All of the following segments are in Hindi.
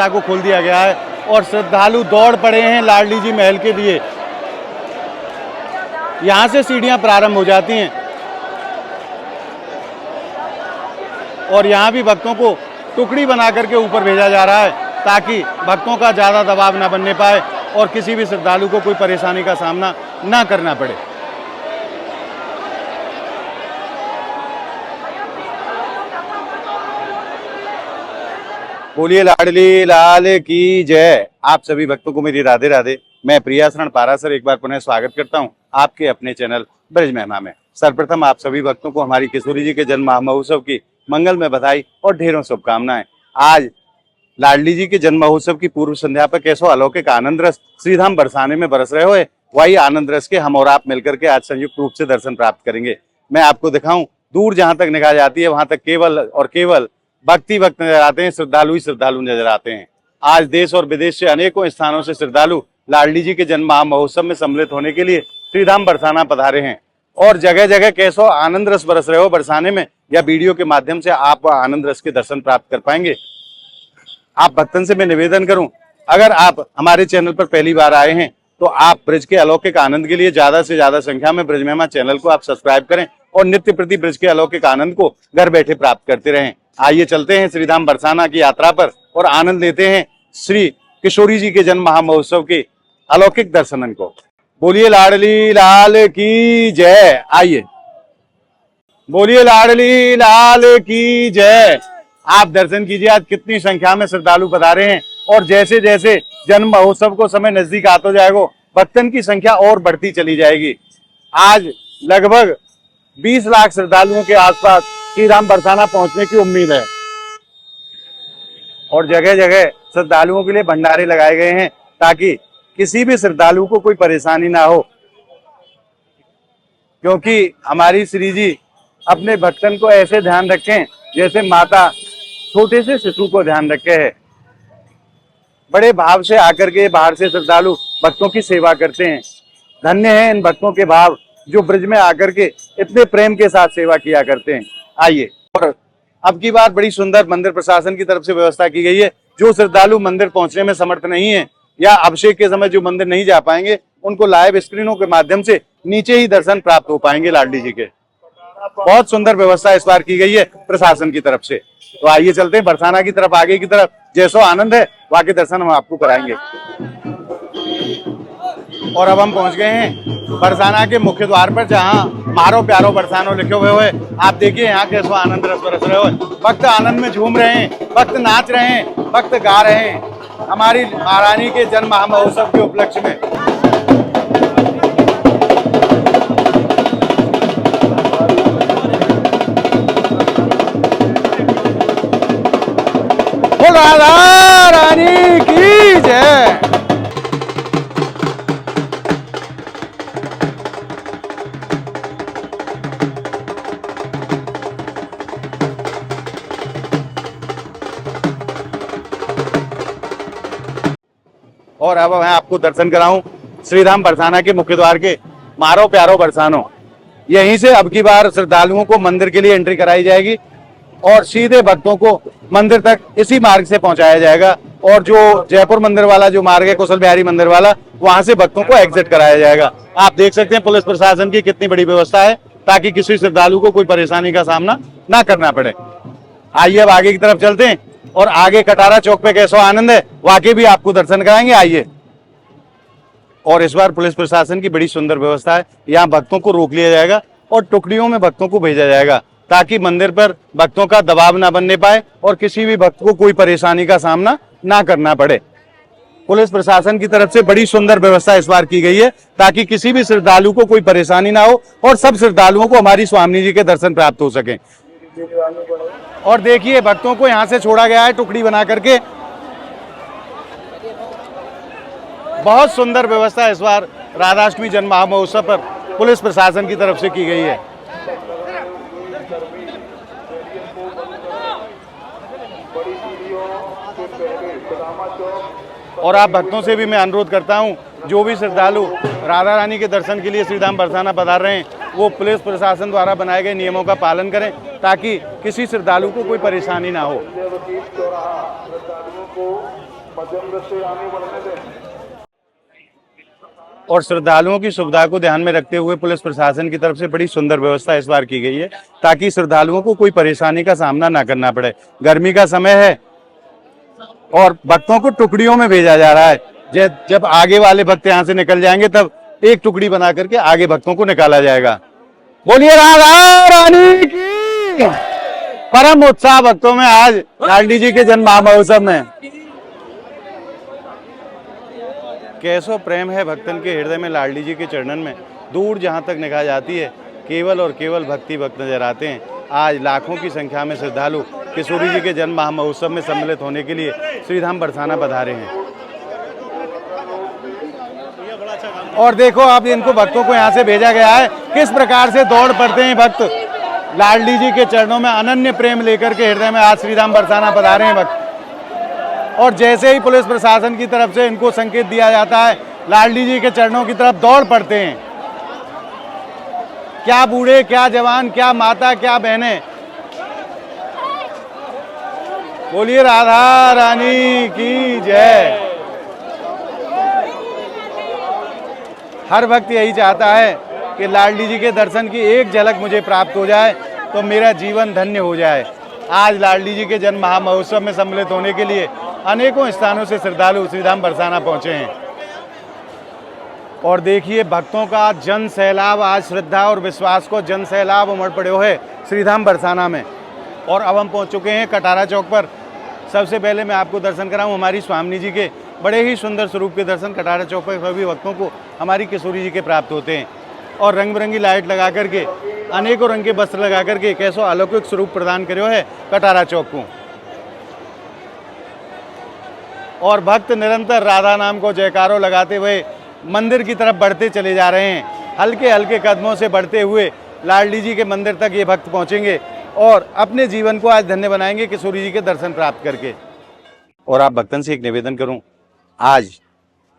को खोल दिया गया है और श्रद्धालु दौड़ पड़े हैं लाडली जी महल के लिए। यहाँ से सीढ़ियाँ प्रारंभ हो जाती हैं और यहाँ भी भक्तों को टुकड़ी बना करके ऊपर भेजा जा रहा है ताकि भक्तों का ज़्यादा दबाव ना बनने पाए और किसी भी श्रद्धालु को कोई परेशानी का सामना ना करना पड़े। बोलिए लाडली लाल की जय। आप सभी भक्तों को मेरी राधे राधे। मैं प्रियाशरण पारासर एक बार पुनः स्वागत करता हूं आपके अपने चैनल ब्रज महिमा में। सर्वप्रथम आप सभी भक्तों को हमारी किशोरी जी के जन्म महोत्सव की मंगल में बधाई और ढेरों शुभकामनाएं। आज लाडली जी के जन्म महोत्सव की पूर्व संध्या पर कैसो अलौकिक आनंद रस श्रीधाम बरसाने में बरस रहे हो, वही आनंद रस के हम और आप मिलकर के आज संयुक्त रूप से दर्शन प्राप्त करेंगे। मैं आपको दिखाऊं, दूर जहां तक निगाह जाती है वहां तक केवल और केवल भक्ति भक्त नजर आते हैं, श्रद्धालु ही श्रद्धालु नजर आते हैं। आज देश और विदेश से अनेकों स्थानों से श्रद्धालु लाडली जी के जन्म महोत्सव में सम्मिलित होने के लिए श्रीधाम बरसाना पधारे हैं और जगह जगह कैसो आनंद रस बरस रहे हो बरसाने में, या वीडियो के माध्यम से आप आनंद रस के दर्शन प्राप्त कर पाएंगे। आप भक्तन से मैं निवेदन करूं, अगर आप हमारे चैनल पर पहली बार आए हैं तो आप ब्रज के अलौकिक आनंद के लिए ज्यादा से ज्यादा संख्या में ब्रज महिमा चैनल को आप सब्सक्राइब करें और नित्य प्रति ब्रज के अलौकिक आनंद को घर बैठे प्राप्त करते रहें। आइए चलते हैं श्रीधाम बरसाना की यात्रा पर और आनंद लेते हैं श्री किशोरी जी के जन्म महामहोत्सव के अलौकिक दर्शनन को। बोलिए लाडली लाल की जय। आइए बोलिए लाडली लाल की जय। आप दर्शन कीजिए, आज कितनी संख्या में श्रद्धालु पधारे हैं और जैसे जैसे जन्म महोत्सव को समय नजदीक आता जाएगा भक्तन की संख्या और बढ़ती चली जाएगी। आज लगभग 20 लाख श्रद्धालुओं के आसपास श्रीधाम बरसाना पहुंचने की उम्मीद है और जगह जगह श्रद्धालुओं के लिए भंडारे लगाए गए हैं ताकि किसी भी श्रद्धालु को कोई परेशानी ना हो, क्योंकि हमारी श्री जी अपने भक्तन को ऐसे ध्यान रखें जैसे माता छोटे से शिशु को ध्यान रखे है। बड़े भाव से आकर के बाहर से श्रद्धालु भक्तों की सेवा करते हैं। धन्य है इन भक्तों के भाव जो ब्रज में आकर के इतने प्रेम के साथ सेवा किया करते हैं। आइए, और अब की बार बड़ी सुंदर मंदिर प्रशासन की तरफ से व्यवस्था की गई है। जो श्रद्धालु मंदिर पहुंचने में समर्थ नहीं है या अभिषेक के समय जो मंदिर नहीं जा पाएंगे उनको लाइव स्क्रीनों के माध्यम से नीचे ही दर्शन प्राप्त हो पाएंगे लाडली जी के। बहुत सुंदर व्यवस्था इस बार की गई है प्रशासन की तरफ से। तो आइए चलते हैं बरसाना की तरफ, आगे की तरफ जैसो आनंद है वहां दर्शन हम आपको कराएंगे। और अब हम पहुंच गए हैं बरसाना के मुख्य द्वार पर, जहां मारो प्यारो बरसानो लिखे हुए हैं। आप देखिए यहाँ कैसो आनंद रस बरस रहे हो, भक्त आनंद में झूम रहे हैं, भक्त नाच रहे हैं, भक्त गा रहे हैं हमारी महारानी के जन्म महोत्सव के उपलक्ष्य में। राधा रानी की जय। और अब मैं आपको दर्शन कराऊं श्रीधाम बरसाना के मुख्य द्वार के मारो प्यारो बरसानो। यहीं से अब की बार श्रद्धालुओं को मंदिर के लिए एंट्री कराई जाएगी और सीधे भक्तों को मंदिर तक इसी मार्ग से पहुंचाया जाएगा। और जो जयपुर मंदिर वाला जो मार्ग है कुशल बिहारी मंदिर वाला, वहां से भक्तों को एग्जिट कराया जाएगा। आप देख सकते हैं पुलिस प्रशासन की कितनी बड़ी व्यवस्था है ताकि किसी श्रद्धालु को कोई परेशानी का सामना ना करना पड़े। आइए अब आगे की तरफ चलते हैं और आगे कटारा चौक पे कैसो आनंद है वाकई भी आपको दर्शन कराएंगे। आइए, और इस बार पुलिस प्रशासन की बड़ी सुंदर व्यवस्था है। यहाँ भक्तों को रोक लिया जाएगा और टुकड़ियों में भक्तों को भेजा जाएगा ताकि मंदिर पर भक्तों का दबाव ना बनने पाए और किसी भी भक्त को कोई परेशानी का सामना ना करना पड़े। पुलिस प्रशासन की तरफ से बड़ी सुंदर व्यवस्था इस बार की गई है ताकि किसी भी श्रद्धालु को कोई परेशानी ना हो और सब श्रद्धालुओं को हमारी स्वामी जी के दर्शन प्राप्त हो सके। और देखिए भक्तों को यहाँ से छोड़ा गया है टुकड़ी बना करके। बहुत सुंदर व्यवस्था इस बार राधाष्टमी जन्म महोत्सव पर पुलिस प्रशासन की तरफ से की गई है। और आप भक्तों से भी मैं अनुरोध करता हूं, जो भी श्रद्धालु राधा रानी के दर्शन के लिए श्रीधाम बरसाना पधार रहे हैं वो पुलिस प्रशासन द्वारा बनाए गए नियमों का पालन करें ताकि किसी श्रद्धालु को कोई परेशानी ना हो। मध्यम दृष्टि आगे बढ़ने दें। और श्रद्धालुओं की सुविधा को ध्यान में रखते हुए पुलिस प्रशासन की तरफ से बड़ी सुंदर व्यवस्था इस बार की गई है, ताकि श्रद्धालुओं को कोई परेशानी का सामना ना करना पड़े। गर्मी का समय है और भक्तों को टुकड़ियों में भेजा जा रहा है। जब आगे वाले भक्त यहाँ से निकल जाएंगे तब एक टुकड़ी बना करके आगे भक्तों को निकाला जाएगा। बोलिए राधा रानी की। परम उत्साह भक्तों में आज लाडली जी के जन्म महोत्सव में। कैसो प्रेम है भक्तन के हृदय में लाडली जी के चरणन में। दूर जहाँ तक निगाह जाती है केवल और केवल भक्ति भक्त नजर आते हैं। आज लाखों की संख्या में श्रद्धालु किशोरी जी के जन्म महोत्सव में सम्मिलित होने के लिए श्रीधाम बरसाना पधारे हैं। और देखो अब इनको भक्तों को यहाँ से भेजा गया है, किस प्रकार से दौड़ पड़ते हैं भक्त लाडली जी के चरणों में अनन्य प्रेम लेकर के हृदय में आज श्रीधाम बरसाना पधारे हैं भक्त। और जैसे ही पुलिस प्रशासन की तरफ से इनको संकेत दिया जाता है लाडली जी के चरणों की तरफ दौड़ पड़ते हैं। क्या बूढ़े, क्या जवान, क्या माता, क्या बहनें। बोलिए राधा रानी की जय। हर भक्त यही चाहता है कि लाडली जी के दर्शन की एक झलक मुझे प्राप्त हो जाए तो मेरा जीवन धन्य हो जाए। आज लाडली जी के जन्म महामहोत्सव में सम्मिलित होने के लिए अनेकों स्थानों से श्रद्धालु श्रीधाम बरसाना पहुंचे हैं। और देखिए भक्तों का जन सैलाब, आज श्रद्धा और विश्वास को जन सैलाब उमड़ पड़े है श्रीधाम बरसाना में। और अब हम पहुंच चुके हैं कटारा चौक पर। सबसे पहले मैं आपको दर्शन कराऊं हमारी स्वामिनी जी के बड़े ही सुंदर स्वरूप के दर्शन कटारा चौक पर सभी भक्तों को हमारी किशोरी जी के प्राप्त होते हैं। और रंग बिरंगी लाइट लगा करके, अनेकों रंग के वस्त्र लगा करके कैसो अलौकिक स्वरूप प्रदान करो है कटारा चौक को। और भक्त निरंतर राधा नाम को जयकारो लगाते हुए मंदिर की तरफ बढ़ते चले जा रहे हैं। हल्के हल्के कदमों से बढ़ते हुए लाडली जी के मंदिर तक ये भक्त पहुंचेंगे और अपने जीवन को आज धन्य बनाएंगे किशोरी जी के दर्शन प्राप्त करके। और आप भक्तन से एक निवेदन करूं, आज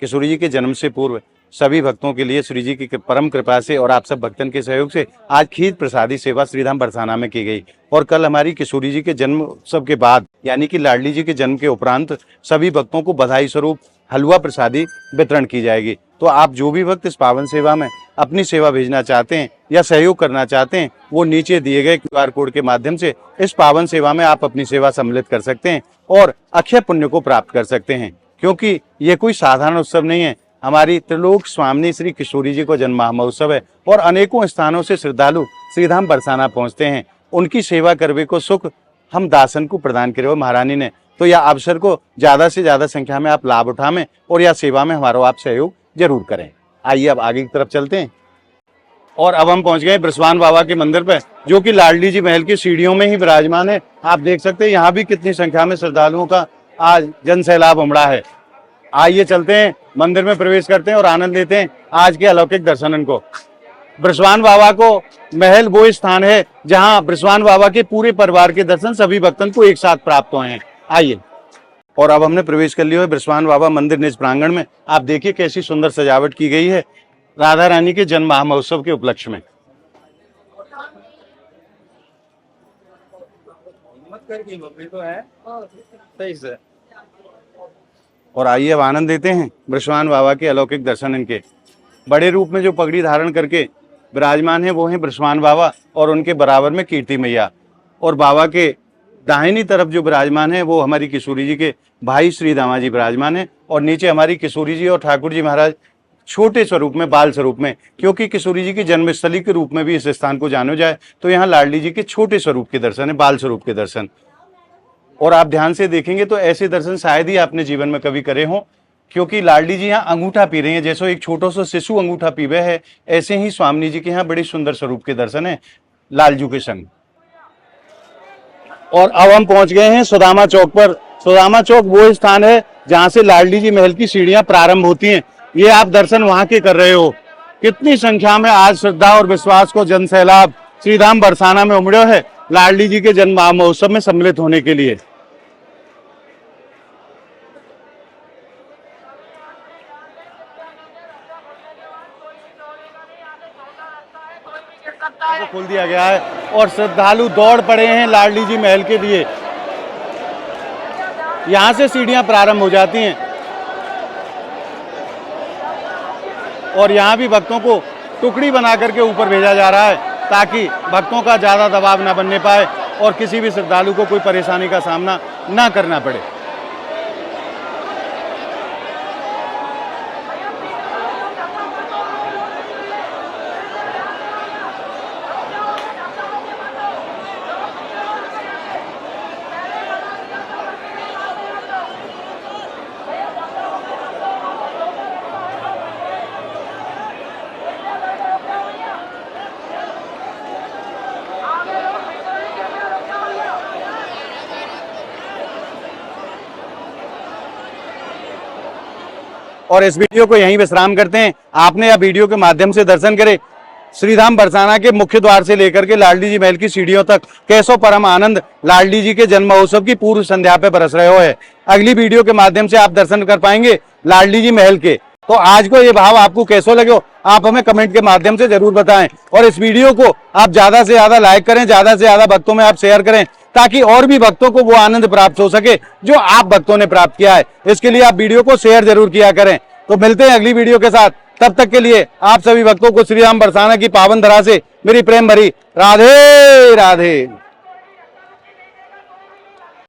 किशोरी जी के जन्म से पूर्व सभी भक्तों के लिए श्री जी की परम कृपा से और आप सब भक्तन के सहयोग से आज खीर प्रसादी सेवा श्रीधाम बरसाना में की गई। और कल हमारी किशोरी जी के जन्म उत्सव के बाद यानी कि लाडली जी के जन्म के उपरांत सभी भक्तों को बधाई स्वरूप हलवा प्रसादी वितरण की जाएगी। तो आप जो भी भक्त इस पावन सेवा में अपनी सेवा भेजना चाहते हैं या सहयोग करना चाहते हैं वो नीचे दिए गए QR कोड के माध्यम से इस पावन सेवा में आप अपनी सेवा सम्मिलित कर सकते हैं और अक्षय पुण्य को प्राप्त कर सकते हैं। क्योंकि ये कोई साधारण उत्सव नहीं है, हमारी त्रिलोक स्वामिनी श्री किशोरी जी को जन्म महोत्सव है। और अनेकों स्थानों से श्रद्धालु श्रीधाम बरसाना पहुंचते हैं। उनकी सेवा करवे को सुख हम दासन को प्रदान करे महारानी ने। तो यह अवसर को ज्यादा से ज्यादा संख्या में आप लाभ उठाएं और यह सेवा में हमारा आप सहयोग जरूर करें। आइए अब आगे की तरफ चलते हैं। और अब हम पहुंच गए बृषभान बाबा के मंदिर पर, जो कि लाडली जी महल की सीढ़ियों में ही विराजमान है। आप देख सकते हैं यहाँ भी कितनी संख्या में श्रद्धालुओं का आज जन सैलाब उमड़ा है। आइए चलते हैं, मंदिर में प्रवेश करते हैं और आनंद लेते हैं आज के अलौकिक दर्शन को। बृषभान बाबा को महल वो स्थान है जहां बृषभान बाबा के पूरे परिवार के दर्शन सभी भक्तों को एक साथ प्राप्त हुए हैं। आइए। और अब हमने प्रवेश कर लिया है बृषभान बाबा मंदिर निज प्रांगण में। आप देखिए कैसी सुंदर सजावट की गई है राधा रानी के जन्म महोत्सव के उपलक्ष्य में। और आइए अब आनंद देते हैं बृषभान बाबा के अलौकिक दर्शन। इनके बड़े रूप में जो पगड़ी धारण करके विराजमान है वो है बृषभान बाबा और उनके बराबर में कीर्ति मैया। और बाबा के दाहिनी तरफ जो विराजमान है वो हमारी किशोरी जी के भाई श्री दामा जी विराजमान है। और नीचे हमारी किशोरी जी और ठाकुर जी महाराज छोटे स्वरूप में, बाल स्वरूप में, क्योंकि किशोरी जी की जन्मस्थली के रूप में भी इस स्थान को जाना जाए तो यहाँ लाडली जी के छोटे स्वरूप के दर्शन है, बाल स्वरूप के दर्शन। और आप ध्यान से देखेंगे तो ऐसे दर्शन शायद ही आपने जीवन में कभी करे हों, क्योंकि लाडली जी यहाँ अंगूठा पी रही हैं। जैसे एक छोटा सा शिशु अंगूठा पीवे है, ऐसे ही स्वामिनी जी के यहाँ बड़ी सुंदर स्वरूप के दर्शन है लालजू के संग। और अब हम पहुंच गए हैं सुदामा चौक पर। सुदामा चौक वो स्थान है जहां से लाडली जी महल की सीढ़ियां प्रारंभ होती हैं। ये आप दर्शन वहां के कर रहे हो। कितनी संख्या में आज श्रद्धा और विश्वास को जन सैलाब श्रीधाम बरसाना में उमड़े है लाडली जी के जन्म महोत्सव में सम्मिलित होने के लिए। को खोल दिया गया है और श्रद्धालु दौड़ पड़े हैं लाडली जी महल के लिए। यहाँ से सीढ़ियाँ प्रारंभ हो जाती हैं और यहाँ भी भक्तों को टुकड़ी बना करके ऊपर भेजा जा रहा है ताकि भक्तों का ज़्यादा दबाव ना बनने पाए और किसी भी श्रद्धालु को कोई परेशानी का सामना ना करना पड़े। और इस वीडियो को यहीं विश्राम करते हैं। आपने यह वीडियो के माध्यम से दर्शन करे श्रीधाम बरसाना के मुख्य द्वार से लेकर के लाडली जी महल की सीढ़ियों तक कैसो परम आनंद लाडली जी के जन्म महोत्सव की पूर्व संध्या पे बरस रहे हो है। अगली वीडियो के माध्यम से आप दर्शन कर पाएंगे लाडली जी महल के। तो आज को ये भाव आपको कैसो लगे हो आप हमें कमेंट के माध्यम से जरूर बताएं और इस वीडियो को आप ज्यादा से ज्यादा लाइक करें, ज्यादा से ज्यादा भक्तों में आप शेयर करें ताकि और भी भक्तों को वो आनंद प्राप्त हो सके जो आप भक्तों ने प्राप्त किया है। इसके लिए आप वीडियो को शेयर जरूर किया करें। तो मिलते हैं अगली वीडियो के साथ, तब तक के लिए आप सभी भक्तों को श्रीधाम बरसाना की पावन धरा से मेरी प्रेम भरी राधे राधे।